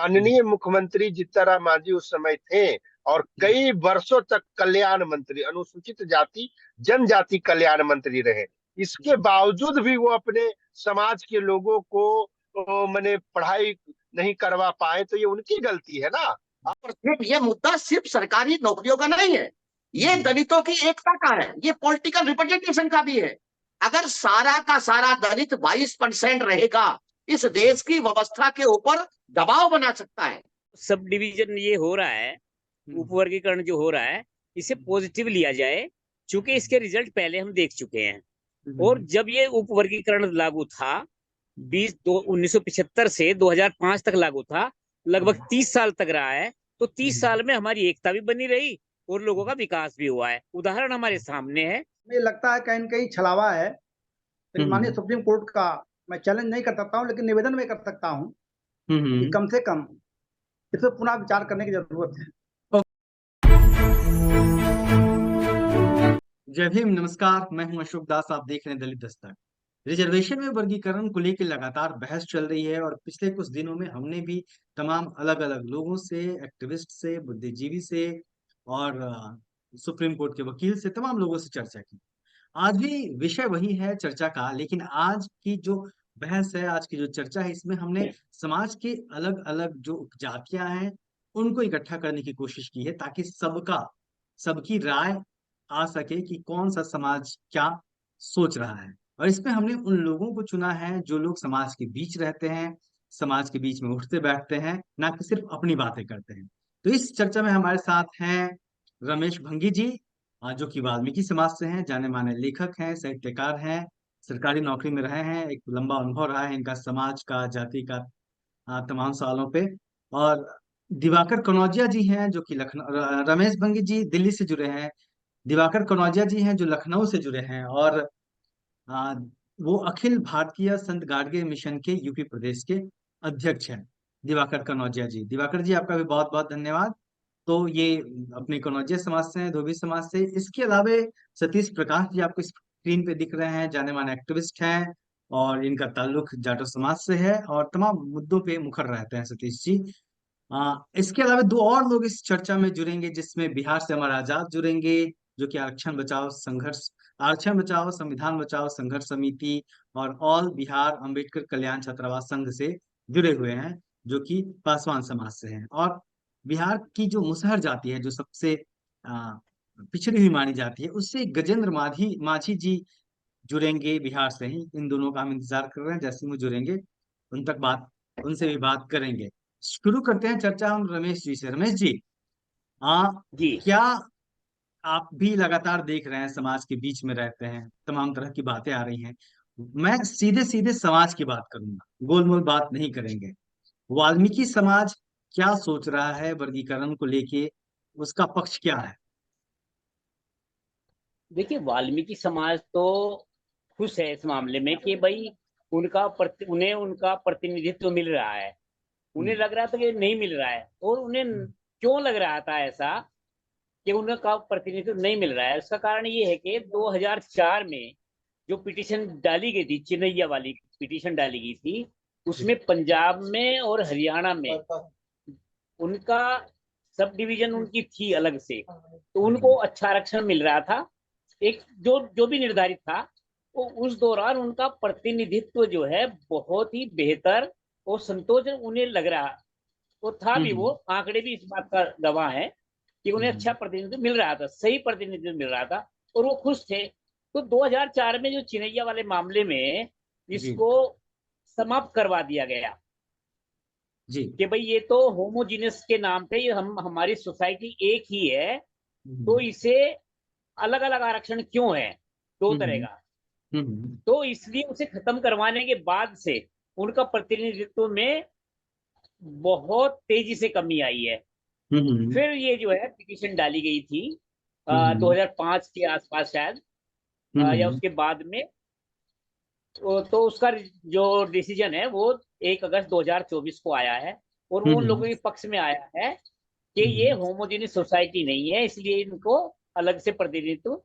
माननीय मुख्यमंत्री जीतनराम मांझी उस समय थे, और कई वर्षों तक कल्याण मंत्री, अनुसूचित जाति जनजाति कल्याण मंत्री रहे। इसके बावजूद भी वो अपने समाज के लोगों को माने पढ़ाई नहीं करवा पाए, तो ये उनकी गलती है ना। और सिर्फ ये मुद्दा सिर्फ सरकारी नौकरियों का नहीं है, ये दलितों की एकता का है, ये पॉलिटिकल रिप्रेजेंटेशन का भी है। अगर सारा का सारा दलित 22% रहेगा, इस देश की व्यवस्था के ऊपर दबाव बना सकता है। सब डिवीजन ये हो रहा है, उपवर्गीकरण जो हो रहा है, इसे पॉजिटिव लिया जाए, क्योंकि इसके रिजल्ट पहले हम देख चुके हैं। और जब ये उपवर्गीकरण लागू था 1975 से 2005 तक लागू था, लगभग 30 साल तक रहा है। तो 30 साल में हमारी एकता भी बनी रही और लोगों का विकास भी हुआ है। उदाहरण हमारे सामने है। मुझे लगता है कहीं न कहीं छलावा है, लेकिन माननीय सुप्रीम कोर्ट का मैं चैलेंज नहीं कर सकता हूँ, लेकिन निवेदन में कर सकता हूँ कि कम से कम इस पर पुनः विचार करने की जरूरत है। जय भीम, नमस्कार। मैं हूं अशोक दास, आप देख रहे हैं दलित दस्तक। रिजर्वेशन में वर्गीकरण को लेकर लगातार बहस चल रही है और पिछले कुछ दिनों में हमने भी तमाम अलग अलग लोगों से, एक्टिविस्ट से, बुद्धिजीवी से और सुप्रीम कोर्ट के वकील से, तमाम लोगों से चर्चा की। आज भी विषय वही है चर्चा का, लेकिन आज की जो बहस है, आज की जो चर्चा है, इसमें हमने समाज के अलग अलग जो जातियां हैं उनको इकट्ठा करने की कोशिश की है, ताकि सबकी राय आ सके कि कौन सा समाज क्या सोच रहा है। और इसमें हमने उन लोगों को चुना है जो लोग समाज के बीच रहते हैं, समाज के बीच में उठते बैठते हैं, ना कि सिर्फ अपनी बातें करते हैं। तो इस चर्चा में हमारे साथ हैं रमेश भंगी जी, जो कि वाल्मीकि समाज से हैं, जाने माने लेखक हैं, साहित्यकार हैं, सरकारी नौकरी में रहे हैं, एक लंबा अनुभव रहा है इनका समाज का, जाति का, तमाम सवालों पे। और दिवाकर कनौजिया जी हैं जो कि लखनऊ, रमेश भंगी जी दिल्ली से जुड़े हैं, दिवाकर कनौजिया जी हैं जो लखनऊ से जुड़े हैं, और आ, वो अखिल भारतीय संत गाडगे मिशन के यूपी प्रदेश के अध्यक्ष हैं, दिवाकर कनौजिया जी। दिवाकर जी, आपका भी बहुत बहुत धन्यवाद। तो ये अपने कनौजिया समाज से हैं, धोबी समाज से। इसके अलावा सतीश प्रकाश जी आपको स्क्रीन पे दिख रहे हैं, जाने माने एक्टिविस्ट हैं और इनका ताल्लुक जाटो समाज से है और तमाम मुद्दों पे मुखर रहते हैं सतीश जी। इसके अलावा दो और लोग इस चर्चा में जुड़ेंगे, जिसमें बिहार से अमर आजाद जुड़ेंगे, जो कि आरक्षण बचाओ संविधान बचाओ संघर्ष समिति और ऑल बिहार अंबेडकर कल्याण छात्रावास संघ से जुड़े हुए हैं, जो कि पासवान समाज से हैं। और बिहार की जो मुसहर जाति है, जो सबसे पिछड़ी हुई मानी जाती है, उससे गजेंद्र माझी जी जुड़ेंगे बिहार से ही। इन दोनों का हम इंतजार कर रहे हैं, जैसे वो जुड़ेंगे उनसे भी बात करेंगे। शुरू करते हैं चर्चा हम रमेश जी से। रमेश जी, जी, क्या आप भी लगातार देख रहे हैं, समाज के बीच में रहते हैं, तमाम तरह की बातें आ रही हैं। मैं सीधे सीधे समाज की बात करूंगा, गोलमोल बात नहीं करेंगे। वाल्मीकि समाज क्या सोच रहा है वर्गीकरण को लेके, उसका पक्ष क्या है? देखिए, वाल्मीकि समाज तो खुश है इस मामले में कि भाई उन्हें उनका प्रतिनिधित्व मिल रहा है। उन्हें लग रहा था कि नहीं मिल रहा है, और उन्हें क्यों लग रहा था ऐसा कि उनका प्रतिनिधित्व नहीं मिल रहा है, उसका कारण ये है कि 2004 में जो पिटीशन डाली गई थी, चिन्हैया वाली पिटीशन डाली गई थी, उसमें पंजाब में और हरियाणा में उनका सब डिवीजन उनकी थी अलग से, तो उनको अच्छा आरक्षण मिल रहा था। एक जो जो भी निर्धारित था, वो उस दौरान उनका प्रतिनिधित्व जो है बहुत ही बेहतर और संतोष उन्हें लग रहा, वो था भी। वो आंकड़े भी इस बात का गवाह है कि उन्हें अच्छा प्रतिनिधित्व मिल रहा था, सही प्रतिनिधित्व मिल रहा था, और वो खुश थे। तो 2004 में जो चिन्हैया वाले मामले में इसको समाप्त करवा दिया गया जी कि भाई ये तो होमोजीनियस के नाम पे, ये हमारी सोसाइटी एक ही है, तो इसे अलग अलग आरक्षण क्यों है दो तरह का। तो इसलिए उसे खत्म करवाने के बाद से उनका प्रतिनिधित्व में बहुत तेजी से कमी आई है। फिर ये जो है पिटीशन डाली गई थी 2005 के आसपास शायद, या उसके बाद में। तो उसका जो डिसीजन है वो 1 अगस्त 2024 को आया है, और वो उन लोगों के पक्ष में आया है कि ये होमोजेनियस सोसाइटी नहीं है, इसलिए इनको अलग से प्रतिनिधित्व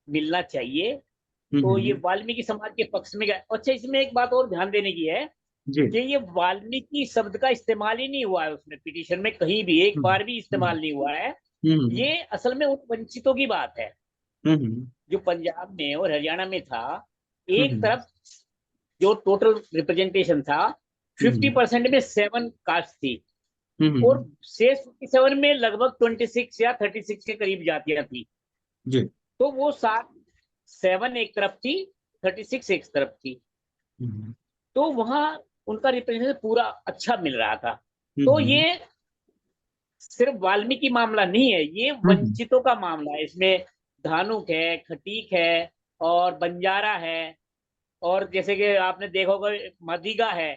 मिलना चाहिए। तो ये वाल्मीकि समाज के पक्ष में गया। अच्छा, इसमें एक बात और ध्यान देने की है जी। कि ये वाल्मीकि शब्द का इस्तेमाल ही नहीं हुआ है उसमें, पिटीशन में कहीं भी एक बार भी इस्तेमाल नहीं हुआ है। हम्म ये असल में उन वंचितों की बात है हम्म जो पंजाब में और हरियाणा में था। एक हम्म तरफ जो टोटल रिप्रेजेंटेशन था, 50% में 7 कास्ट थी, और हम्म शेष 57 में लगभग 26 या 36 के करीब जातियां थी। जी। तो वो 7 एक तरफ थी, 36 एक तरफ थी। हम्म तो वहां उनका रिप्रेजेंटेशन पूरा अच्छा मिल रहा था। तो हम्म ये सिर्फ वाल्मीकि मामला नहीं है, ये हम्म वंचितों का मामला है। इसमें धानुक है, खटीक है, और बंजारा है, और जैसे कि आपने देखा होगा मदिगा है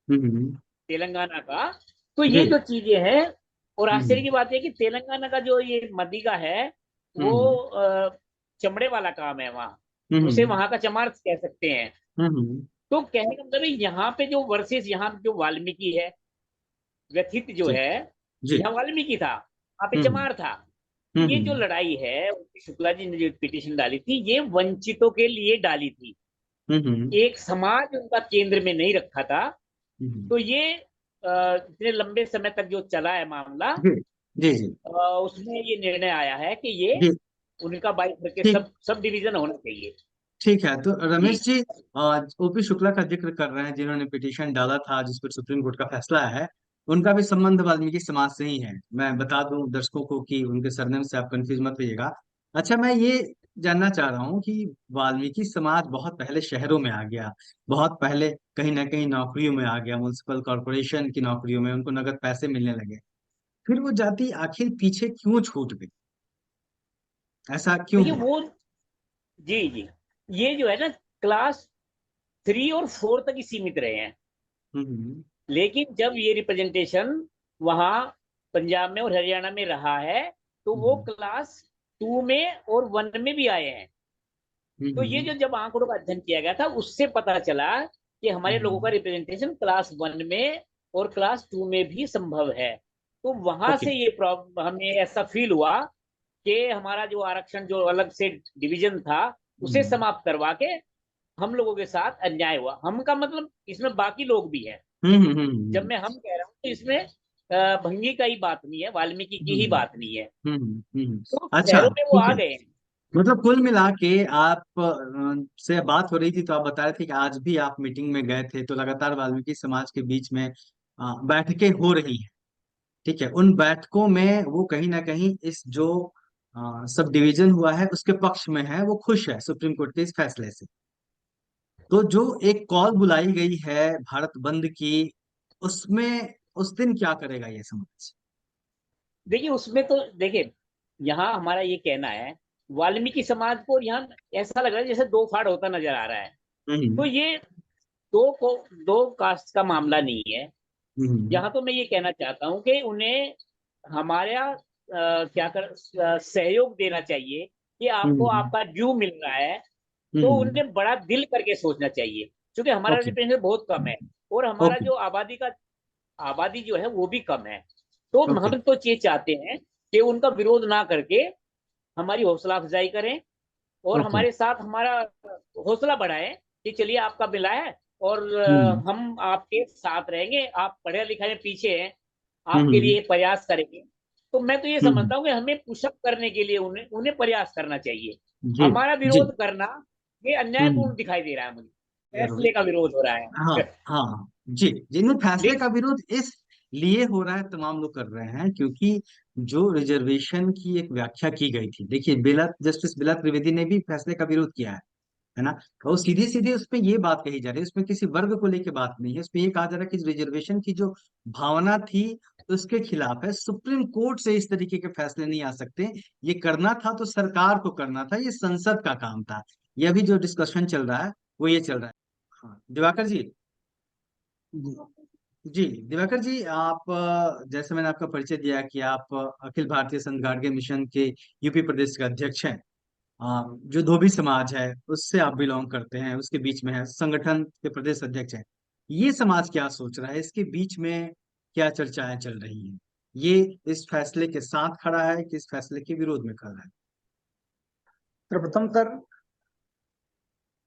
हम्म तेलंगाना का। तो ये जी। जो चीजें हैं, और आश्चर्य हम्म की बात है कि तेलंगाना का जो ये मदिगा है वो हम्म चमड़े वाला काम है वहाँ, उसे हम्म वहां का चमार कह सकते हैं। हम्म तो कहने का मतलब है, यहाँ पे जो वर्सेस यहाँ जो वाल्मीकि है, व्यथित जो जी। है, जी। यहाँ वाल्मीकि था, वहां पे हम्म चमार था। ये जो हम्म लड़ाई है, शुक्ला जी ने जो पिटीशन डाली थी, ये वंचितों के लिए डाली थी। हम्म एक समाज उनका केंद्र में नहीं रखा था। हम्म तो ये इतने लंबे समय तक जो चला है मामला, जी। जी। जी। उसमें ये निर्णय आया है कि ये जी। उनका बाई करके ठीक। सब डिवीजन होना चाहिए। ठीक है, तो जी रमेश जी, ओपी शुक्ला का जिक्र कर रहे हैं जिन्होंने पिटीशन डाला था जिस पर सुप्रीम कोर्ट का फैसला है। उनका भी संबंध वाल्मीकि समाज से ही है। मैं बता दूं दर्शकों को कि उनके सरनेम से आप कंफ्यूज मत होइएगा। अच्छा, मैं ये जानना चाह रहा हूँ कि वाल्मीकि समाज बहुत पहले शहरों में आ गया, बहुत पहले कहीं ना कहीं नौकरियों में आ गया, म्युनिसिपल कॉरपोरेशन की नौकरियों में उनको नगद पैसे मिलने लगे। फिर वो जाति आखिर पीछे क्यों छूट गई? ऐसा क्यों देखिए हुआ? वो, जी जी, ये जो है ना, क्लास 3 और 4 तक ही सीमित रहे हैं। हम्म लेकिन जब ये रिप्रेजेंटेशन वहां पंजाब में और हरियाणा में रहा है, तो वो हम्म क्लास 2 में और 1 में भी आए हैं। तो ये हम्म जो जब आंकड़ों का अध्ययन किया गया था, उससे पता चला कि हमारे लोगों का हम्म रिप्रेजेंटेशन क्लास 1 में और क्लास 2 में भी संभव है। तो वहां ओके। से ये प्रॉब्लम, हमें ऐसा फील हुआ कि हमारा जो आरक्षण, जो अलग से डिवीजन था, उसे हम्म समाप्त करवा के हम लोगों के साथ अन्याय हुआ। हम का मतलब इसमें बाकी लोग भी हैं। जब मैं हम कह रहा हूँ तो इसमें भंगी का ही बात नहीं है, वाल्मीकि की ही बात नहीं है। तो अच्छा, शहरों में वो ठीक आ है। गए हैं। मतलब कुल मिला के आप से बात हो रही थी तो आप बता रहे थे कि आज भी आप मीटिंग में गए थे, तो लगातार वाल्मीकि समाज के बीच में बैठकें हो रही हैं। ठीक है, उन बैठकों में वो कहीं ना कहीं इस जो सब डिवीजन हुआ है उसके पक्ष में है, वो खुश है सुप्रीम कोर्ट के इस फैसले से। तो जो एक कॉल बुलाई गई है भारत बंद की, उसमें उस दिन क्या करेगा ये समाज? देखिए उसमें तो देखिए, यहाँ हमारा ये कहना है, वाल्मीकि समाज को यहाँ ऐसा लग रहा है जैसे दो फाड़ होता नजर आ रहा है। तो हम्म ये दो कास्ट का मामला नहीं है। हम्म यहाँ तो मैं ये कहना चाहता हूँ कि उन्हें हमारा क्या कर सहयोग देना चाहिए कि आपको हम्म आपका ड्यू मिल रहा है। तो हम्म उन्हें बड़ा दिल करके सोचना चाहिए, क्योंकि हमारा ओके। रिप्रेजेंटेशन बहुत कम है, और हमारा ओके। जो आबादी जो है वो भी कम है। तो ओके। हम तो ये चाहते हैं कि उनका विरोध ना करके हमारी हौसला अफजाई करें, और ओके। हमारे साथ हमारा हौसला बढ़ाएं कि चलिए आपका मिला है, और हम्म हम आपके साथ रहेंगे, आप पढ़े लिखे में पीछे हैं, आपके हम्म लिए प्रयास करेंगे। तो मैं तो ये हम्म समझता हूँ कि हमें पुशअप करने के लिए उन्हें उन्हें प्रयास करना चाहिए। जी। हमारा जी। विरोध करना ये हम्म अन्यायपूर्ण दिखाई दे रहा है मुझे, जरूर। फैसले का विरोध हो रहा हाँ है। हाँ हाँ। जी। जिन फैसले का लेकिन विरोध इस लिए हो रहा है, तमाम लोग कर रहे हैं क्योंकि जो रिजर्वेशन की एक व्याख्या की गई थी, देखिए बिला जस्टिस बिला त्रिवेदी ने भी फैसले का विरोध किया है ना। और सीधी सीधी उसमें ये बात कही जा रही है, उसमें किसी वर्ग को लेके बात नहीं है, उसमें ये कहा जा रहा है कि रिजर्वेशन की जो भावना थी उसके खिलाफ है। सुप्रीम कोर्ट से इस तरीके के फैसले नहीं आ सकते। ये करना था तो सरकार को करना था, ये संसद का काम था। ये अभी जो डिस्कशन चल रहा है वो ये चल रहा है। हाँ दिवाकर जी। जी जी दिवाकर जी, आप जैसे मैंने आपका परिचय दिया कि आप अखिल भारतीय संत गाडगे मिशन के यूपी प्रदेश के अध्यक्ष हैं। जो धोबी समाज है उससे आप बिलोंग करते हैं, उसके बीच में है, संगठन के प्रदेश अध्यक्ष हैं। ये समाज क्या सोच रहा है, इसके बीच में क्या चर्चाएं चल रही हैं? ये इस फैसले के साथ खड़ा है कि इस फैसले के विरोध में खड़ा है? सर्वप्रथम सर,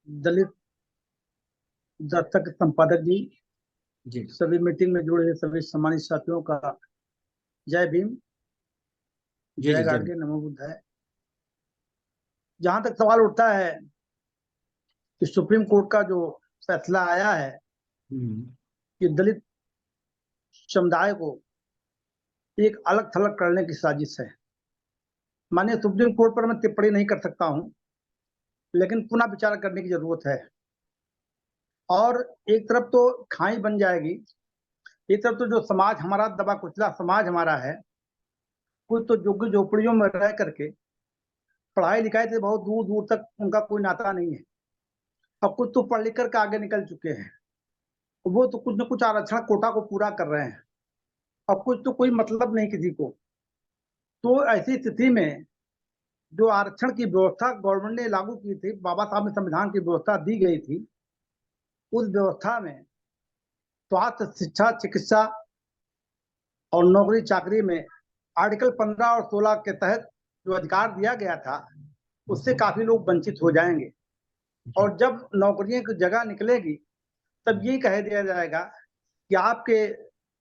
दलित दस्तक संपादक जी जी सभी मीटिंग में जुड़े सभी सम्मानित साथियों का जय भीम, जी जय जी गाडगे, नमो बुद्धाय। जहां तक सवाल उठता है कि सुप्रीम कोर्ट का जो फैसला आया है कि दलित समुदाय को एक अलग थलग करने की साजिश है, माननीय सुप्रीम कोर्ट पर मैं टिप्पणी नहीं कर सकता हूं, लेकिन पुनः विचार करने की जरूरत है। और एक तरफ तो खाई बन जाएगी, एक तरफ तो जो समाज हमारा दबा कुचला समाज हमारा है, कुछ तो झुग्गी झोपड़ियों में रह करके पढ़ाई लिखाई से बहुत दूर दूर तक उनका कोई नाता नहीं है, अब कुछ तो पढ़ लिख करके आगे निकल चुके हैं, वो तो कुछ न कुछ आरक्षण कोटा को पूरा कर रहे हैं, अब कुछ तो कोई मतलब नहीं किसी को। तो ऐसी स्थिति में जो आरक्षण की व्यवस्था गवर्नमेंट ने लागू की थी, बाबा साहब ने संविधान की व्यवस्था दी गई थी, उस व्यवस्था में स्वास्थ्य, शिक्षा, चिकित्सा और नौकरी चाकरी में आर्टिकल 15 और 16 के तहत जो अधिकार दिया गया था, उससे काफी लोग वंचित हो जाएंगे। और जब नौकरियों की जगह निकलेगी तब ये कह दिया जाएगा कि आपके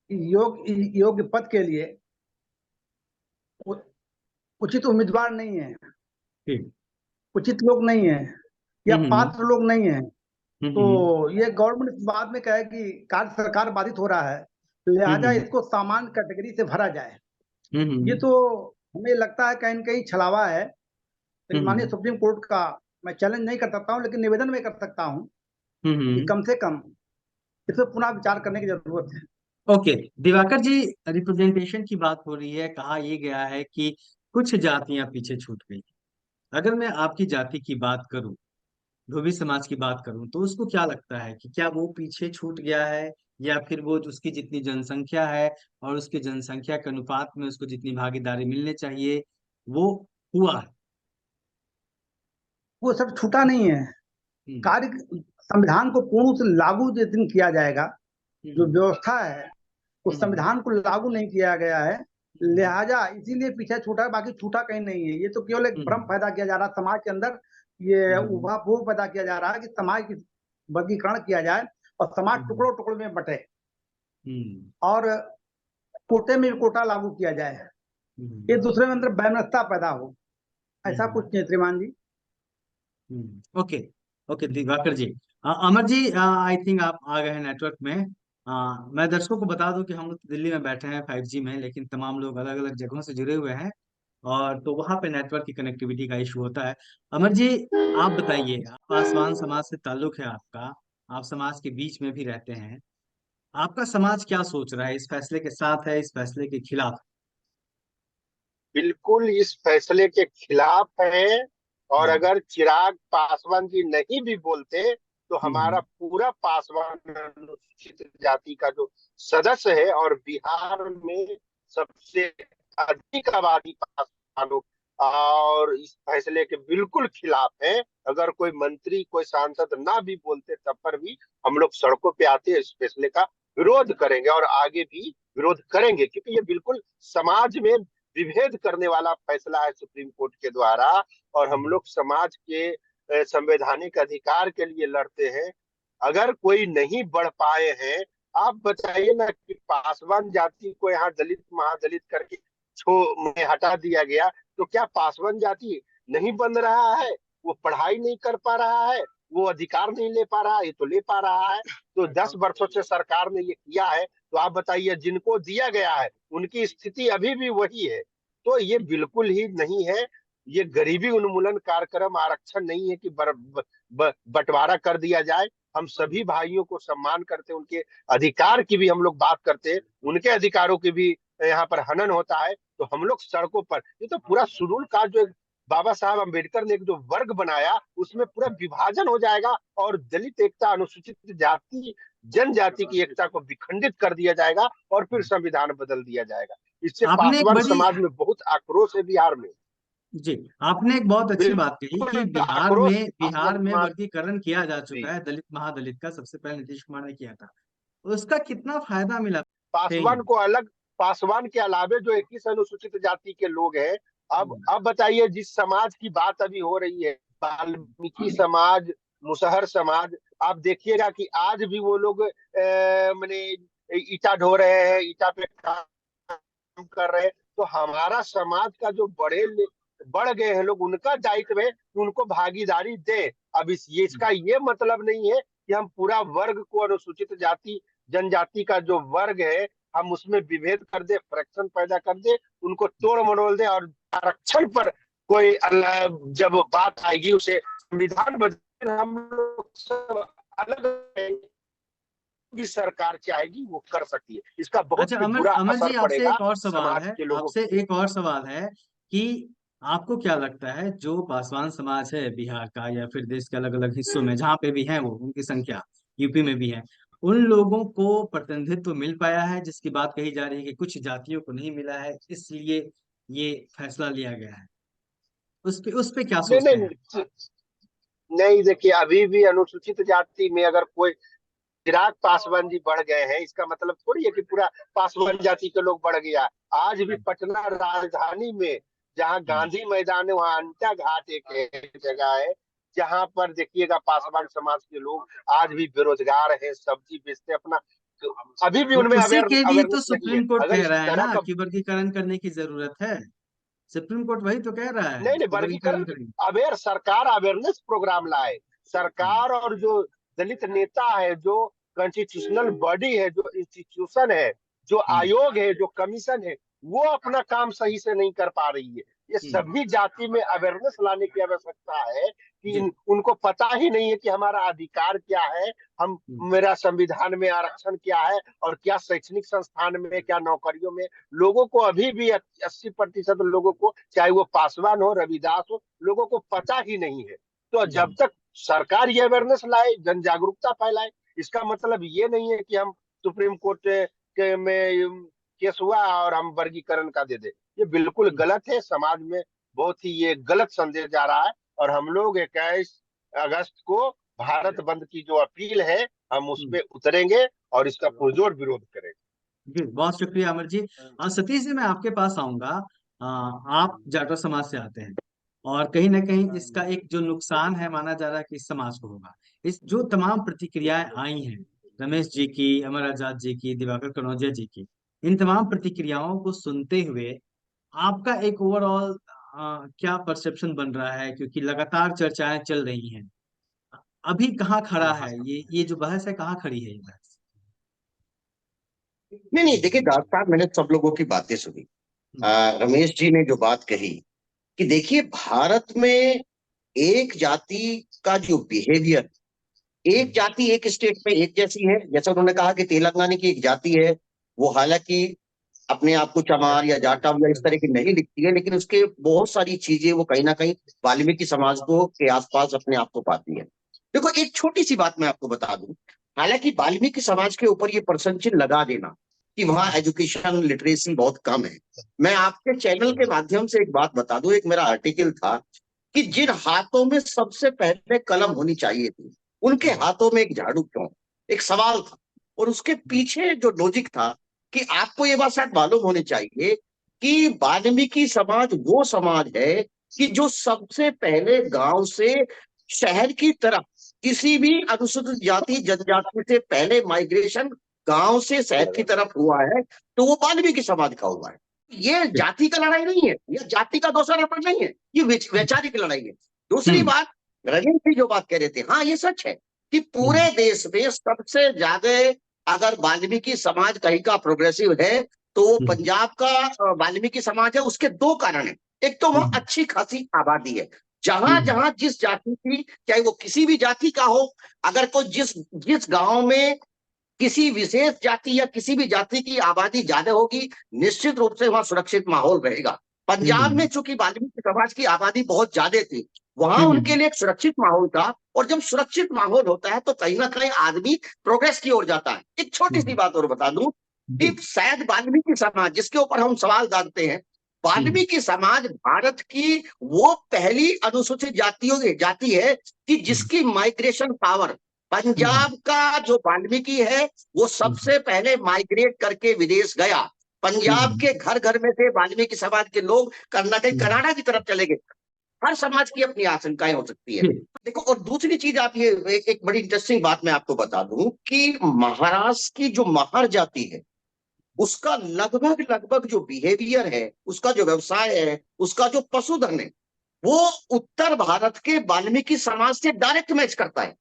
योग्य पद के लिए उचित उम्मीदवार नहीं है, उचित लोग नहीं है या पात्र लोग नहीं है। तो ये गवर्नमेंट बाद में कहे कि कार्य सरकार बाधित हो रहा है, लिहाजा इसको सामान्य कैटेगरी से भरा जाए। ये तो हमें लगता है कहीं न कहीं छलावा है। लेकिन माननीय सुप्रीम कोर्ट का मैं चैलेंज नहीं कर सकता हूँ, लेकिन निवेदन में कर सकता हूँ कि कम से कम इस पर पुनः विचार करने की जरूरत है। ओके दिवाकर जी, रिप्रेजेंटेशन की बात हो रही है, कहा यह गया है कि कुछ जातियां पीछे छूट गई। अगर मैं आपकी जाति की बात करूं, धोबी समाज की बात करूं, तो उसको क्या लगता है कि क्या वो पीछे छूट गया है, या फिर वो उसकी जितनी जनसंख्या है और उसके जनसंख्या के अनुपात में उसको जितनी भागीदारी मिलनी चाहिए वो हुआ है? वो सब छूटा नहीं है। कार्य संविधान को पूर्ण रूप से लागू जिस दिन किया जाएगा, जो व्यवस्था है उस संविधान को लागू नहीं किया गया है, लिहाजा इसीलिए पीछे छूटा है, बाकी छूटा कहीं नहीं है। ये तो केवल एक भ्रम पैदा किया जा रहा है समाज के अंदर, ये ऊहापोह पैदा किया जा रहा है कि समाज की वर्गीकरण किया जाए और समाज टुकड़ों टुकड़ों में बटे और कोटे में कोटा लागू किया जाए, एक दूसरे में अंदर वैमनस्यता पैदा हो, ऐसा कुछ नहीं श्रीमान जी। Okay okay Diwakar ji. Amar ji, I think आप आ गए हैं नेटवर्क में। मैं दर्शकों को बता दूं कि हम लोग दिल्ली में बैठे हैं 5G में, लेकिन तमाम लोग अलग अलग जगहों से जुड़े हुए हैं और तो वहां पे नेटवर्क की कनेक्टिविटी का इशू होता है। अमर जी, आप बताइए, पासवान समाज से ताल्लुक है आपका, आप समाज के बीच में भी रहते हैं, आपका समाज क्या सोच रहा है? इस फैसले के साथ है, इस फैसले के खिलाफ? बिल्कुल इस फैसले के खिलाफ है। और अगर चिराग पासवान जी नहीं भी बोलते तो हमारा पूरा पासवान अनुसूचित जाति का जो सदस्य है, और बिहार में सबसे अधिक आबादी पासवानों, और इस फैसले के बिल्कुल खिलाफ है। अगर कोई मंत्री, कोई सांसद ना भी बोलते तब पर भी हम लोग सड़कों पे आते हैं, इस फैसले का विरोध करेंगे और आगे भी विरोध करेंगे, क्योंकि ये बिल्कुल समाज में विभेद करने वाला फैसला है सुप्रीम कोर्ट के द्वारा। और हम लोग समाज के संवैधानिक अधिकार के लिए लड़ते हैं। अगर कोई नहीं बढ़ पाए हैं, आप बताइए ना कि पासवान जाति को यहाँ दलित महादलित करके में हटा दिया गया, तो क्या पासवान जाति नहीं बन रहा है? वो पढ़ाई नहीं कर पा रहा है? वो अधिकार नहीं ले पा रहा है? ये तो ले पा रहा है। तो 10 वर्षों से सरकार ने ये किया है, तो आप बताइए जिनको दिया गया है उनकी स्थिति अभी भी वही है। तो ये बिल्कुल ही नहीं है। ये गरीबी उन्मूलन कार्यक्रम आरक्षण नहीं है कि बंटवारा कर दिया जाए। हम सभी भाइयों को सम्मान करते हैं, उनके अधिकार की भी हम लोग बात करते हैं, उनके अधिकारों की भी यहाँ पर हनन होता है। तो हम लोग सड़कों पर, ये तो पूरा शेड्यूल का जो बाबा साहब अम्बेडकर ने एक जो वर्ग बनाया, उसमें पूरा विभाजन हो जाएगा और दलित एकता, अनुसूचित जाति, जनजाति की एकता को विखंडित कर दिया जाएगा और फिर संविधान बदल दिया जाएगा। इससे आपने एक पासवान बड़ी समाज में बहुत आक्रोश है बिहार में। जी, आपने एक बहुत अच्छी बात कही कि बिल्कुल बिहार आक्रोश में पासवान समाज। वर्गीकरण किया जा जी, चुका है, दलित महादलित का सबसे पहले नीतीश कुमार ने किया था। उसका कितना फायदा मिला? पासवान को अलग, पासवान के अलावे जो 21 अनुसूचित जाति के लोग हैं, अब बताइए, जिस समाज की बात अभी हो रही है, वाल्मीकि समाज, मुसहर समाज, आप देखिएगा कि आज भी वो लोग माने ईटा ढो रहे हैं, ईटा पे काम कर रहे हैं। तो हमारा समाज का जो बढ़ गए हैं लोग, उनका दायित्व है कि उनको भागीदारी दे। अब इसका ये मतलब नहीं है कि हम पूरा वर्ग को, अनुसूचित जाति जनजाति का जो वर्ग है, हम उसमें विभेद कर दे, फ्रैक्शन पैदा कर दे, उनको तोड़ मरोड़ दे, और आरक्षण पर कोई जब बात आएगी उसे संविधान बदल, हम लोग सब अलग भी सरकार चाहेगी वो कर सकती है। इसका बहुत अच्छा ही अमर बुरा अमर असर जी, आपसे पड़ेगा एक और सवाल समाज है, के लोगों आपसे पे। एक और सवाल है कि आपको क्या लगता है जो पासवान समाज है बिहार का या फिर देश के अलग अलग हिस्सों में जहाँ पे भी है, वो उनकी संख्या यूपी में भी है, उन लोगों को प्रतिनिधित्व मिल पाया है? जिसकी बात कही जा रही है कि कुछ जातियों को नहीं मिला है, इसलिए ये फैसला लिया गया है, उस पे क्या नहीं सोचते हैं? नहीं नहीं, देखिए अभी भी अनुसूचित जाति में अगर कोई चिराग पासवान जी बढ़ गए हैं, इसका मतलब थोड़ी है कि पूरा पासवान जाति के लोग बढ़ गया। आज भी पटना राजधानी में जहाँ हम्म, गांधी मैदान है, वहाँ अंटा घाट एक जगह है, जहाँ पर देखिएगा पासवान समाज के लोग आज भी बेरोजगार हैं, सब्जी बेचते हैं अपना। तो अभी भी तो उनमें उसी के लिए तो अवेयरनेस नहीं है। सुप्रीम कोर्ट अगर कह इस रहा है तरह ना का, कि वर्गीकरण करने की जरूरत है। सुप्रीम कोर्ट वही तो कह रहा है नहीं नहीं, कि वर्गीकरण वर्गीकरण करेंगे। सरकार अवेयरनेस प्रोग्राम लाए। हम्म, सरकार और जो दलित नेता है, जो कॉन्स्टिट्यूशनल बॉडी है, जो इंस्टीट्यूशन है, जो हम्म, आयोग है, जो कमीशन है, वो अपना काम सही से नहीं कर पा रही है। ये हम्म, सभी जाति में अवेयरनेस लाने की आवश्यकता है कि जी, उनको पता ही नहीं है कि हमारा अधिकार क्या है, हम हम्म, मेरा संविधान में आरक्षण क्या है, और क्या शैक्षणिक संस्थान में, क्या नौकरियों में। लोगों को अभी भी 80% लोगों को, चाहे वो पासवान हो, रविदास हो, लोगों को पता ही नहीं है। तो जब हम्म, तक सरकार ये अवेयरनेस लाए, जन जागरूकता फैलाए, इसका मतलब ये नहीं है कि हम सुप्रीम कोर्ट के में केस हुआ और हम वर्गीकरण का दे दे। ये बिल्कुल हम्म, गलत है। समाज में बहुत ही ये गलत संदेश जा रहा है, और हम लोग 21 अगस्त को भारत बंद की जो अपील है, हम उस हम्म, पे उतरेंगे और इसका पुरजोर विरोध करेंगे। जी बहुत शुक्रिया अमर जी। सतीश जी, मैं आपके पास आऊंगा। आप जाटव समाज से आते हैं और कहीं ना कहीं इसका एक जो नुकसान है माना जा रहा है कि इस समाज को होगा। इस जो तमाम प्रतिक्रियाएं आई हैं, रमेश जी की, अमर आजाद जी की, दिवाकर कनौजिया जी की, इन तमाम प्रतिक्रियाओं को सुनते हुए आपका एक ओवरऑल क्या परसेप्शन बन रहा है? क्योंकि लगातार चर्चाएं चल रही हैं, अभी कहाँ खड़ा है ये जो बहस है, कहाँ खड़ी है ये बहस? नहीं नहीं, देखिए डॉक्टर साहब, मैंने सब लोगों की बातें सुनी। हम्म, रमेश जी ने जो बात कही कि देखिए भारत में एक जाति का जो बिहेवियर, एक हम्म, जाति एक स्टेट में एक जैसी है। जैसा उन्होंने कहा कि तेलंगाना की एक जाति है, वो हालांकि अपने आप को चमार या जाटव या इस तरह की नहीं लिखती है, लेकिन उसके बहुत सारी चीजें वो कहीं ना कहीं वाल्मीकि समाज को के आसपास अपने आप को पाती है। देखो, एक छोटी सी बात मैं आपको बता दूं। हालांकि वाल्मीकि समाज के ऊपर ये प्रश्न चिन्ह लगा देना कि वहाँ एजुकेशन लिटरेसी बहुत कम है, मैं आपके चैनल के माध्यम से एक बात बता दूं। एक मेरा आर्टिकल था कि जिन हाथों में सबसे पहले कलम होनी चाहिए थी, उनके हाथों में एक झाड़ू क्यों? एक सवाल था। और उसके पीछे जो लॉजिक था कि आपको ये बात शायद मालूम होनी चाहिए कि वाल्मीकि समाज वो समाज है कि जो सबसे पहले गांव से शहर की तरफ, किसी भी अनुसूचित जाति जनजाति से पहले माइग्रेशन गांव से शहर की तरफ हुआ है, तो वो वाल्मीकि समाज का हुआ है। ये जाति का लड़ाई नहीं है, ये जाति का दोषारोपण नहीं है, ये वैचारिक लड़ाई है। दूसरी हम्म, बात, रजनी जी जो बात कह रहे थे, हाँ ये सच है कि पूरे हम्म, देश में सबसे ज्यादा अगर वाल्मीकि समाज कहीं का प्रोग्रेसिव है तो वो हम्म, पंजाब का वाल्मीकि समाज है। उसके दो कारण है। एक तो वहां हम्म, अच्छी खासी आबादी है, जहां हम्म, जहां जिस जाति की, चाहे वो किसी भी जाति का हो, अगर कोई जिस जिस गांव में किसी विशेष जाति या किसी भी जाति की आबादी ज्यादा होगी, निश्चित रूप से वहां सुरक्षित माहौल रहेगा। पंजाब में हम्म, चूंकि वाल्मीकि समाज की आबादी बहुत ज्यादा थी, वहां उनके हम्म, लिए एक सुरक्षित माहौल था। और जब सुरक्षित माहौल होता है तो कहीं ना कहीं आदमी प्रोग्रेस की ओर जाता है। एक छोटी सी हम्म, बात और बता दूं जी, कि शायद वाल्मीकि समाज, जिसके ऊपर हम सवाल डालते हैं, हम्म, वाल्मीकि समाज भारत की वो पहली अनुसूचित जातियों की जाति है कि हम्म, जिसकी माइग्रेशन पावर, हम्म, पंजाब का जो वाल्मीकि है वो हम्म, सबसे पहले माइग्रेट करके विदेश गया। पंजाब हम्म, के घर घर में से वाल्मीकि समाज के लोग कनाडा की हम्म, तरफ चले गए। हर समाज की अपनी आशंकाएं हो सकती है। जी देखो, और दूसरी चीज आप ये एक बड़ी इंटरेस्टिंग बात मैं आपको बता दूं कि महाराष्ट्र की जो महार जाति है, उसका लगभग लगभग जो बिहेवियर है, उसका जो व्यवसाय है, उसका जो पशुधन है, वो उत्तर भारत के वाल्मीकि समाज से डायरेक्ट मैच करता है।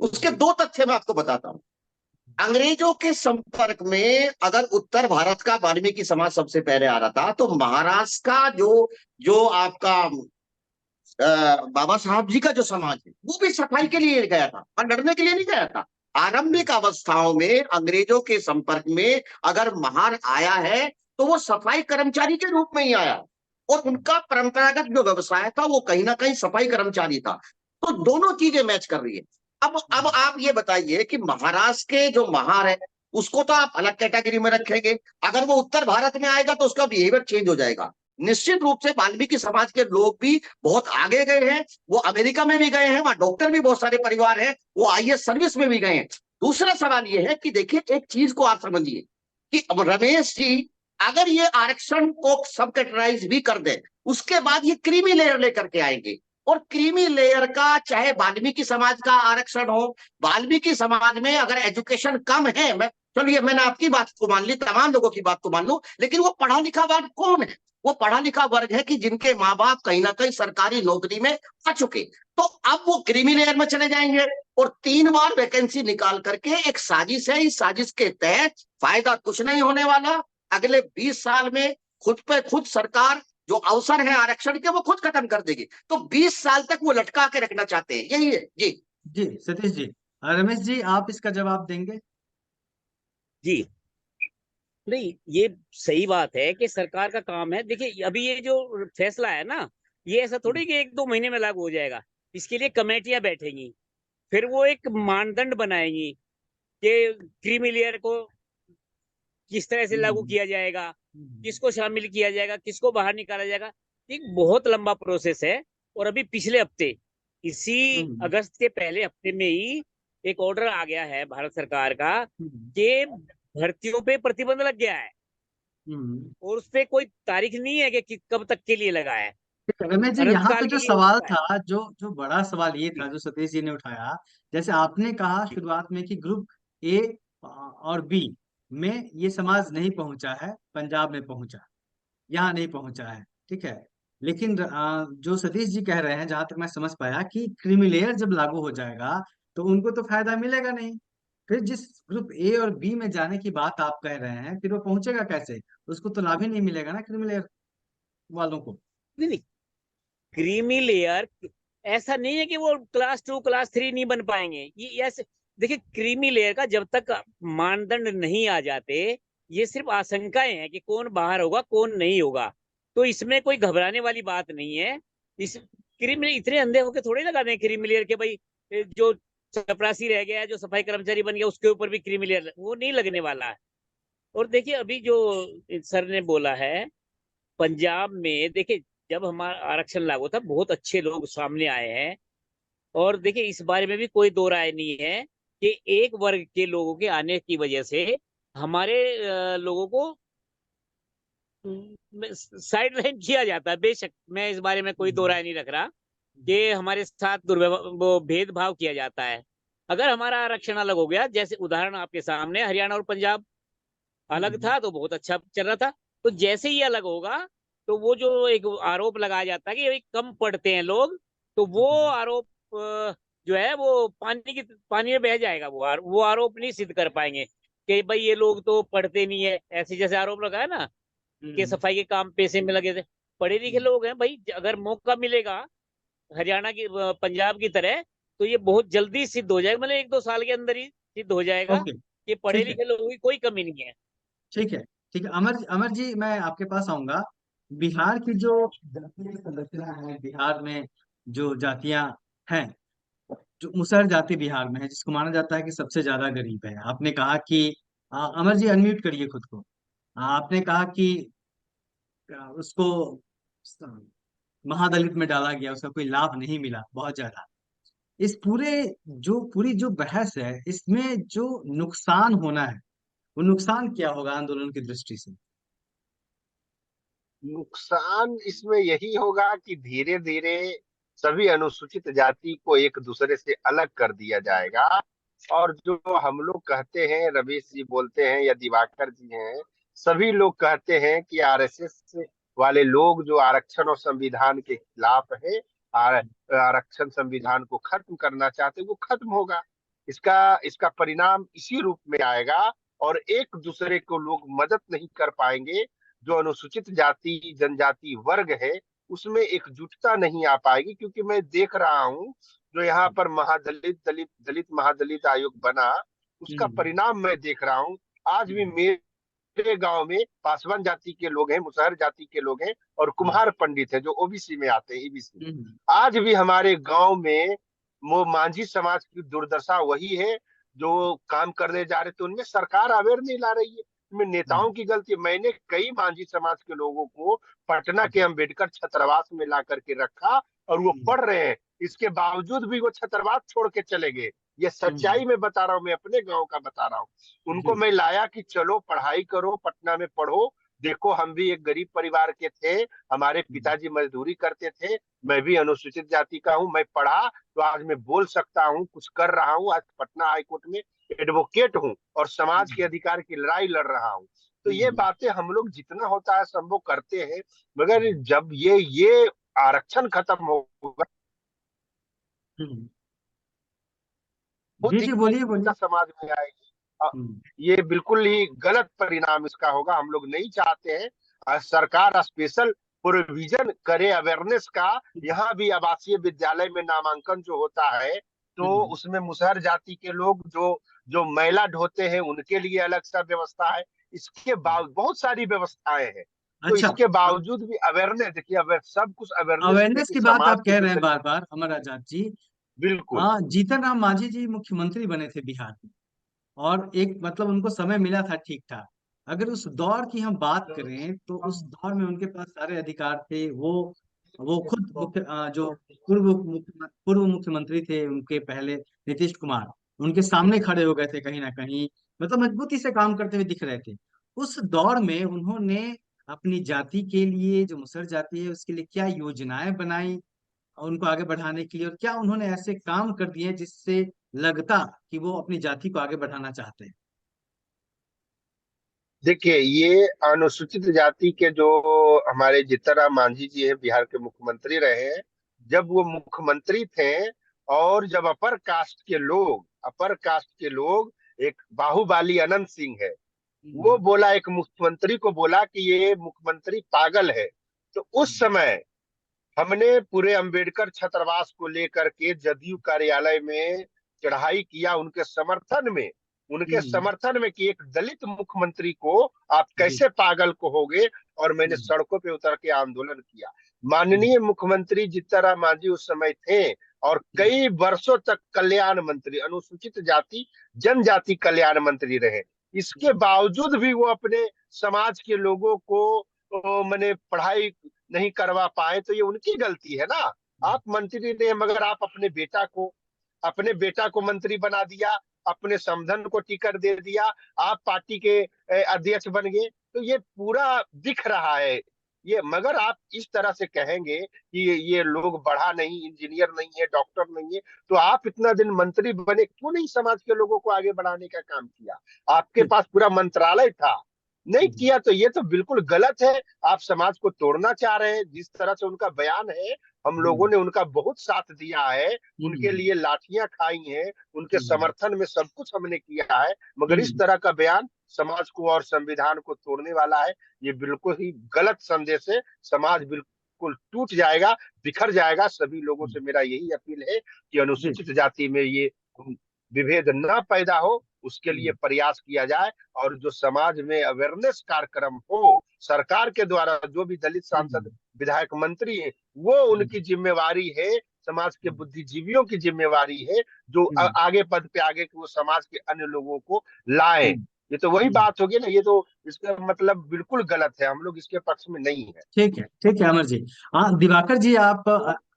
उसके दो तथ्य मैं आपको बताता हूं। अंग्रेजों के संपर्क में अगर उत्तर भारत का वाल्मीकि समाज सबसे पहले आ रहा था, तो महाराष्ट्र का जो जो आपका बाबा साहब जी का जो समाज है, वो भी सफाई के लिए गया था और लड़ने के लिए नहीं गया था। आरंभिक अवस्थाओं में अंग्रेजों के संपर्क में अगर महार आया है, तो वो सफाई कर्मचारी के रूप में ही आया, और उनका परंपरागत जो व्यवसाय था वो कहीं ना कहीं सफाई कर्मचारी था। तो दोनों चीजें मैच कर रही है। अब आप ये बताइए कि महाराष्ट्र के जो महार है, उसको तो आप अलग कैटेगरी में रखेंगे, अगर वो उत्तर भारत में आएगा तो उसका बिहेवियर चेंज हो जाएगा। निश्चित रूप से वाल्मीकि समाज के लोग भी बहुत आगे गए हैं, वो अमेरिका में भी गए हैं, वहां डॉक्टर भी बहुत सारे परिवार हैं, वो आईएएस सर्विस में भी गए हैं। दूसरा सवाल ये है कि देखिए, एक चीज को आप समझिए कि अब रमेश जी अगर ये आरक्षण को सब कैटेगराइज भी कर दे, उसके बाद ये क्रीमी लेयर लेकर के आएंगे, और क्रीमी लेयर का चाहे वाल्मीकि समाज का आरक्षण हो, वाल्मीकि समाज में अगर एजुकेशन कम है, मैं चलिए मैंने आपकी बात को मान ली, तमाम लोगों की बात को मान लूं, लेकिन वो पढ़ा लिखा वर्ग कौन है? वो पढ़ा लिखा वर्ग है कि जिनके माँ बाप कहीं ना कहीं सरकारी नौकरी में आ चुके। तो अब वो क्रीमी लेयर में चले जाएंगे, और 3 बार वैकेंसी निकाल करके एक साजिश है, इस साजिश के तहत फायदा कुछ नहीं होने वाला। अगले 20 साल में खुद पे खुद सरकार जो अवसर है आरक्षण के, वो खुद खत्म कर देगी। तो 20 साल तक वो लटका के रखना चाहते हैं, यही है जी। जी सतीश जी, रमेश जी आप इसका जवाब देंगे? जी नहीं, ये सही बात है कि सरकार का काम है। देखिए अभी ये जो फैसला है ना, ये ऐसा थोड़ी कि 1-2 महीने में लागू हो जाएगा। इसके लिए कमेटियां बैठेंगी, फिर वो एक मानदंड बनाएंगी कि क्रीमी लेयर को किस तरह से लागू किया जाएगा, किसको शामिल किया जाएगा, किसको बाहर निकाला जाएगा। एक बहुत लंबा प्रोसेस है। और अभी पिछले हफ्ते, इसी अगस्त के पहले हफ्ते में ही एक ऑर्डर आ गया है भारत सरकार का कि भर्तियों पे प्रतिबंध लग गया है, और उस पे कोई तारीख नहीं है कि कब तक के लिए लगा है, रमेश जी, अनंत यहाँ काल पे के जो लिए सवाल लगा है। था, जो जो बड़ा सवाल ये था जी जो सतीश जी ने उठाया, जैसे आपने कहा जी शुरुआत में कि ग्रुप ए और बी में ये समाज नहीं पहुंचा है, पंजाब में पहुंचा, यहाँ नहीं पहुंचा है, ठीक है। लेकिन जो सतीश जी कह रहे हैं, जहां तक मैं समझ पाया, कि क्रीमी लेयर जब लागू हो जाएगा तो उनको तो फायदा मिलेगा नहीं। फिर जिस ग्रुप ए और बी में जाने की बात आप कह रहे हैं, फिर वो पहुंचेगा कैसे? उसको तो लाभ ही नहीं मिलेगा ना क्रीमी लेयर वालों को। नहीं नहीं, क्रीमी लेयर ऐसा नहीं है कि वो क्लास 2 क्लास 3 नहीं बन पाएंगे। ये ऐसे देखिए, क्रीमी लेयर का जब तक मानदंड नहीं आ जाते, ये सिर्फ आशंकाएं हैं कि कौन बाहर होगा कौन नहीं होगा। तो इसमें कोई घबराने वाली बात नहीं है। इस क्रीमी इतने अंधे होके थोड़े लगा दें क्रीमी लेयर के, भाई जो चपरासी रह गया, जो सफाई कर्मचारी बन गया, उसके ऊपर भी क्रीमी लेयर, वो नहीं लगने वाला है। और देखिए अभी जो सर ने बोला है, पंजाब में देखिए जब हमारा आरक्षण लागू था, बहुत अच्छे लोग सामने आए हैं। और देखिए इस बारे में भी कोई दो राय नहीं है कि एक वर्ग के लोगों के आने की वजह से हमारे लोगों को साइड लाइन किया जाता है। बेशक मैं इस बारे में कोई दो राय नहीं रख रहा कि हमारे साथ दुर्व्यवहार, वो भेदभाव किया जाता है। अगर हमारा आरक्षण अलग हो गया, जैसे उदाहरण आपके सामने हरियाणा और पंजाब अलग था तो बहुत अच्छा चल रहा था, तो जैसे ही अलग होगा तो वो जो एक आरोप लगाया जाता है कि भाई कम पढ़ते हैं लोग, तो वो आरोप जो है वो पानी में बह जाएगा। वो आरोप नहीं सिद्ध कर पाएंगे कि भाई ये लोग तो पढ़ते नहीं है, ऐसे जैसे आरोप लगाया ना कि सफाई के काम पैसे में लगे थे। पढ़े लिखे लोग हैं भाई, अगर मौका मिलेगा हरियाणा की पंजाब की तरह, तो ये बहुत जल्दी सिद्ध हो जाएगा, मतलब 1-2 साल के अंदर ही सिद्ध हो जाएगा ओके, कि पढ़े ठीक है, लिखे लोगों की कोई कमी नहीं है। ठीक है, ठीक है। अमर अमर जी, मैं आपके पास आऊंगा। बिहार की जो जातीय संरचना है, बिहार में जो जातियां हैं, जो मुसहर जाति बिहार में है, जिसको माना जाता है कि सबसे ज्यादा गरीब है। आपने कहा कि अमर जी अनम्यूट करिए खुद को। आपने कहा कि उसको महादलित में डाला गया, उसका कोई लाभ नहीं मिला बहुत ज्यादा। इस पूरी जो बहस है, इसमें जो नुकसान होना है, वो नुकसान क्या होगा आंदोलन की दृष्टि से? नुकसान इसमें यही होगा कि धीरे धीरे सभी अनुसूचित जाति को एक दूसरे से अलग कर दिया जाएगा। और जो हम लोग कहते हैं, रमेश जी बोलते हैं या दिवाकर जी हैं, सभी लोग कहते हैं कि आरएसएस वाले लोग जो आरक्षण और संविधान के खिलाफ है, आरक्षण संविधान को खत्म करना चाहते हैं, वो खत्म होगा। इसका इसका परिणाम इसी रूप में आएगा। और एक दूसरे को लोग मदद नहीं कर पाएंगे। जो अनुसूचित जाति जनजाति वर्ग है, उसमें एकजुटता नहीं आ पाएगी। क्योंकि मैं देख रहा हूँ जो यहाँ पर दलित महादलित आयोग बना, उसका परिणाम मैं देख रहा हूँ। आज भी मेरे गांव में पासवान जाति के लोग हैं, मुसहर जाति के लोग हैं, और कुम्हार पंडित है जो ओबीसी में आते हैं, ईबीसी में। आज भी हमारे गांव में वो मांझी समाज की दुर्दशा वही है। जो काम करने जा रहे थे उनमें सरकार अवेयर नहीं ला रही है। में नेताओं की गलती। मैंने कई मांझी समाज के लोगों को पटना के अंबेडकर छात्रावास में ला करके रखा, और वो पढ़ रहे हैं। इसके बावजूद भी वो छात्रावास छोड़ के चले गए। ये सच्चाई में बता रहा हूँ, मैं अपने गांव का बता रहा हूँ। उनको मैं लाया कि चलो पढ़ाई करो, पटना में पढ़ो। देखो हम भी एक गरीब परिवार के थे, हमारे पिताजी मजदूरी करते थे, मैं भी अनुसूचित जाति का हूँ, मैं पढ़ा तो आज मैं बोल सकता हूँ, कुछ कर रहा हूँ। आज पटना हाईकोर्ट में एडवोकेट हूँ और समाज के अधिकार की लड़ाई लड़ रहा हूँ। तो ये बातें हम लोग जितना होता है संभव करते हैं। मगर जब ये आरक्षण खत्म होगा, जी जी, बोलिए बोलिए। समाज में आएगी। ये बिल्कुल ही गलत परिणाम इसका होगा। हम लोग नहीं चाहते हैं। सरकार स्पेशल प्रोविजन करे अवेयरनेस का। यहाँ भी आवासीय विद्यालय में नामांकन जो होता है, तो उसमें मुसहर जाति के लोग जो जो मैला ढोते हैं उनके लिए अलग सा व्यवस्था है। इसके बावजूद बहुत सारी व्यवस्थाएं हैं। तो अच्छा, इसके बावजूद भी अवेयरनेस, देखिए सब कुछ अवेयरनेस अवेयरनेस की बात समाज आप के कह जो रहे हैं बार बार, अमर आजाद जी। बिल्कुल हाँ, जीतन राम मांझी जी मुख्यमंत्री बने थे बिहार में, और एक मतलब उनको समय मिला था ठीक ठाक। अगर उस दौर की हम बात करें तो उस दौर में उनके पास सारे अधिकार थे। वो खुद जो पूर्व मुख्यमंत्री थे उनके पहले, नीतीश कुमार, उनके सामने खड़े हो गए थे कहीं ना कहीं, मतलब मजबूती से काम करते हुए दिख रहे थे। उस दौर में उन्होंने अपनी जाति के लिए, जो मुसहर जाति है उसके लिए क्या योजनाएं बनाई और उनको आगे बढ़ाने के लिए, और क्या उन्होंने ऐसे काम कर दिए जिससे लगता कि वो अपनी जाति को आगे बढ़ाना चाहते हैं। देखिए, ये अनुसूचित जाति के जो हमारे जीतनराम मांझी जी हैं, बिहार के मुख्यमंत्री रहे हैं। जब वो मुख्यमंत्री थे, और जब अपर कास्ट के लोग, एक बाहुबली अनंत सिंह है, वो बोला, एक मुख्यमंत्री को बोला कि ये मुख्यमंत्री पागल है। तो उस समय हमने पूरे अंबेडकर छात्रावास को लेकर के जदयू कार्यालय में चढ़ाई किया उनके समर्थन में कि एक दलित मुख्यमंत्री को आप कैसे पागल को होगे। और मैंने सड़कों पे उतर के आंदोलन किया। माननीय मुख्यमंत्री जीतनराम मांझी उस समय थे, और कई वर्षों तक कल्याण मंत्री, अनुसूचित जाति जनजाति कल्याण मंत्री रहे। इसके बावजूद भी वो अपने समाज के लोगों को मैंने पढ़ाई नहीं करवा पाए। तो ये उनकी गलती है ना। आप मंत्री ने, मगर आप अपने बेटा को मंत्री बना दिया, अपने समधन को टिकट दे दिया, आप पार्टी के अध्यक्ष बन गए। तो ये पूरा दिख रहा है ये। मगर आप इस तरह से कहेंगे कि ये लोग बढ़ा नहीं, इंजीनियर नहीं है, डॉक्टर नहीं है, तो आप इतना दिन मंत्री बने, क्यों नहीं समाज के लोगों को आगे बढ़ाने का काम किया? आपके पास पूरा मंत्रालय था, नहीं किया। तो ये तो बिल्कुल गलत है। आप समाज को तोड़ना चाह रहे हैं। जिस तरह से उनका बयान है, हम लोगों ने उनका बहुत साथ दिया है, उनके लिए लाठियां खाई हैं, उनके समर्थन में सब कुछ हमने किया है। मगर इस तरह का बयान समाज को और संविधान को तोड़ने वाला है। ये बिल्कुल ही गलत संदेश है। समाज बिल्कुल टूट जाएगा, बिखर जाएगा। सभी लोगों से मेरा यही अपील है कि अनुसूचित जाति में ये विभेद न पैदा हो, उसके लिए प्रयास किया जाए। और जो समाज में अवेयरनेस कार्यक्रम हो, सरकार के द्वारा, जो भी दलित सांसद विधायक मंत्री है, वो उनकी जिम्मेवारी है। समाज के बुद्धिजीवियों की जिम्मेवारी है जो आगे पद पे आगे कि वो समाज के अन्य लोगों को लाए। ये तो वही बात होगी ना। ये तो इसका मतलब बिल्कुल गलत है। हम लोग इसके पक्ष में नहीं है। ठीक है अमर जी। हाँ दिवाकर जी, आप